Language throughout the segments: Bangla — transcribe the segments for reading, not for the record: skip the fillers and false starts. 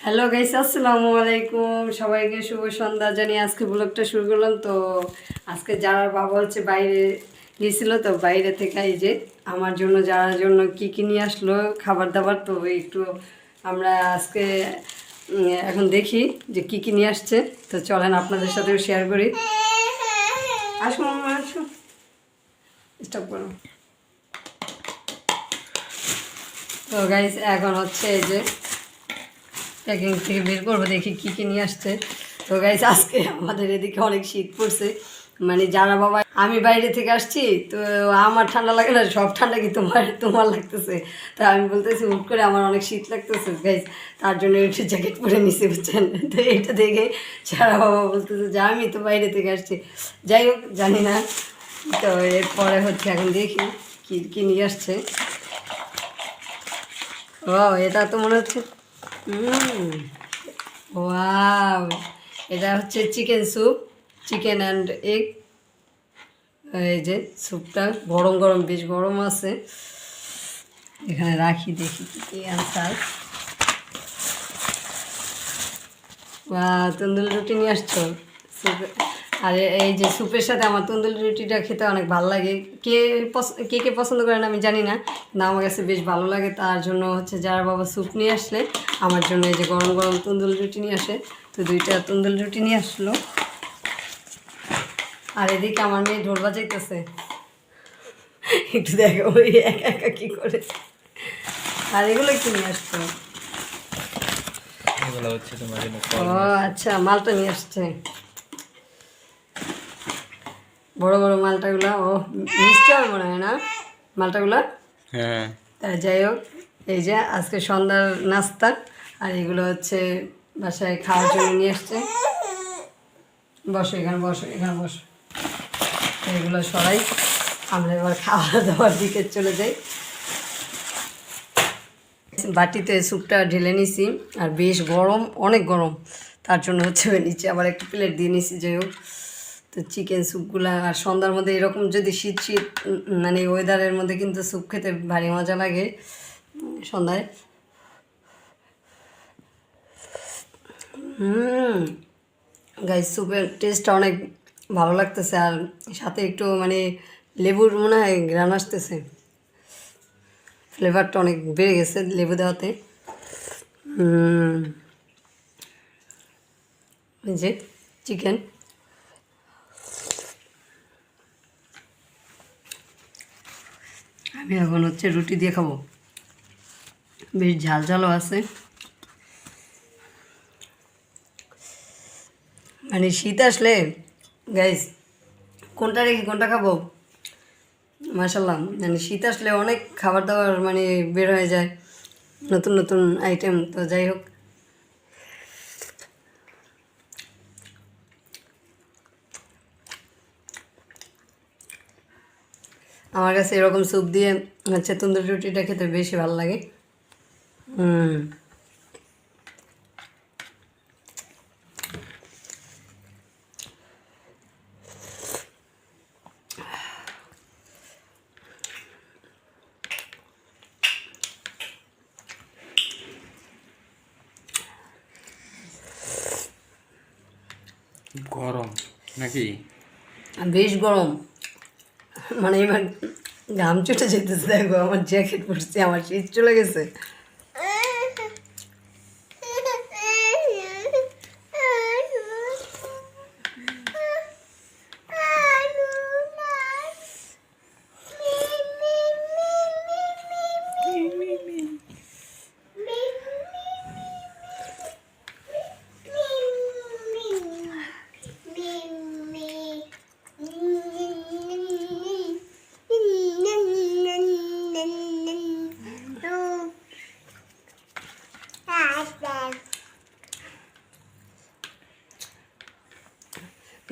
হ্যালো গাইস, আসসালামু আলাইকুম। সবাইকে শুভ সন্ধ্যা জানিয়ে আজকে ব্লগটা শুরু করলাম। তো আজকে যারার বাবা হচ্ছে বাইরে গিয়েছিল, তো বাইরে থেকে এই যে আমার জন্য যারার জন্য কি কি নিয়ে আসলো খাবার দাবার, তো একটু আমরা আজকে এখন দেখি যে কি কি নিয়ে আসছে। তো চলেন আপনাদের সাথেও শেয়ার করি। আসুন আসুন, স্টপ করো। তো গাইস এখন হচ্ছে এই যে প্যাকিং থেকে বের করবো, দেখি কী কী নিয়ে আসছে। তো গাইস আজকে আমাদের এদিকে অনেক শীত পড়ছে, মানে যারা বাবা আমি বাইরে থেকে আসছি, তো আমার ঠান্ডা লাগে না, সব ঠান্ডা কি তোমার তোমার লাগতেছে। তা আমি বলতেছি হুট করে আমার অনেক শীত লাগতেছে গাইস, তার জন্য একটু জ্যাকেট পরে নিছি, বুঝছেন। তো এটা দেখে যারা বাবা বলতেছে যে আমি তো বাইরে থেকে আসছি। যাই হোক, জানি না। তো এরপরে হচ্ছে এখন দেখি কী কী নিয়ে আসছে। ও, এটা তো মনে হচ্ছে ওয়াও, এটা হচ্ছে chicken soup, chicken and egg. এই যে স্যুপটা গরম গরম, বেশ গরম আছে। এখানে রাখি, দেখি কি অ্যান্সার। বা তন্দুরি রুটি নিয়ে আসছো স্যুপ। আর এই যে স্যুপের সাথে আমার তন্দুরি রুটিটা খেতে অনেক ভালো লাগে। কে কে পছন্দ করেন আমি জানি না, কিন্তু আমার কাছে বেশ ভালো লাগে। তার জন্য হচ্ছে যারা বাবা স্যুপ নিয়ে আসলে আমার জন্য এই যে গরম গরম তন্দুরি রুটি নিয়ে আসে। তো 2টা তন্দুরি রুটি নিয়ে আসলো। আর এদিকে আমার মেয়ে ঢোল বাজাইতেছে, একটু দেখো ওই একা একা কী করে। আর এগুলো কি নিয়ে আসতো? ও আচ্ছা, মালটা নিয়ে আসছে, বড় বড় মালটাগুলো। ও মিষ্টি হবে মনে হয় না মালটাগুলো। হ্যাঁ, তাই যাই হোক, এই যে আজকে সন্ধ্যার নাস্তা। আর এগুলো হচ্ছে বাসায় খাওয়ার জন্য নিয়ে আসছে। বসো এখানে, বসো এখানে, বসো। এগুলো সরাই, আমরা এবার খাওয়া দাওয়ার দিকে চলে যাই। বাটিতে স্যুপটা ঢেলে নিছি, আর বেশ গরম, অনেক গরম। তার জন্য হচ্ছে নিচে আবার একটা প্লেট দিয়ে নিছি। যাই হোক, তো চিকেন স্যুপগুলা আর সন্ধ্যার মধ্যে এরকম যদি শীত শীত মানে ওয়েদারের মধ্যে কিন্তু স্যুপ খেতে ভারী মজা লাগে সন্ধ্যায়। গাইস স্যুপের টেস্টটা অনেক ভালো লাগতেছে, আর সাথে একটু মানে লেবুর মনে হয় ঘ্রাণ আসতেছে, ফ্লেভারটা অনেক বেড়ে গেছে লেবু দেওয়াতে। এই যে চিকেন, আমি এখন হচ্ছে রুটি দিয়ে খাবো, বেশ ঝাল ঝালও আছে। মানে শীত আসলে গাইস কোনটা রেখে কোনটা খাবো, মাশাল্লাহ। মানে শীত আসলে অনেক খাবার দাবার মানে বের হয়ে যায়, নতুন নতুন আইটেম। তো যাই হোক, আমার কাছে এরকম স্যুপ দিয়ে হচ্ছে তন্দুরি রুটিটা খেতে বেশি ভালো লাগে। গরম নাকি? বেশ গরম, মানে এবার ঘাম ছুটে যেতেছে। দেখো আমার জ্যাকেট পরছি, আমার শীত চলে গেছে।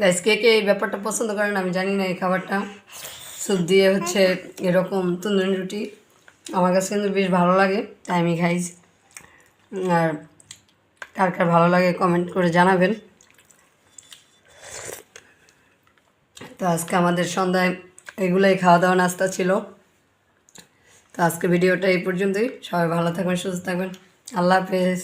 গাইস কে কে এই ব্যাপারটা পছন্দ করেন আমি জানি না, এই খাবারটা স্যুপ দিয়ে হচ্ছে এরকম তন্দুরি রুটি আমার কাছে কিন্তু বেশ ভালো লাগে, তাই আমি খাইছি। আর কার কার ভালো লাগে কমেন্ট করে জানাবেন। তো আজকে আমাদের সন্ধ্যায় এগুলোই খাওয়া দাওয়া নাস্তা ছিল। তো আজকে ভিডিওটা এই পর্যন্তই, সবাই ভালো থাকবেন, সুস্থ থাকবেন, আল্লাহ হাফেজ।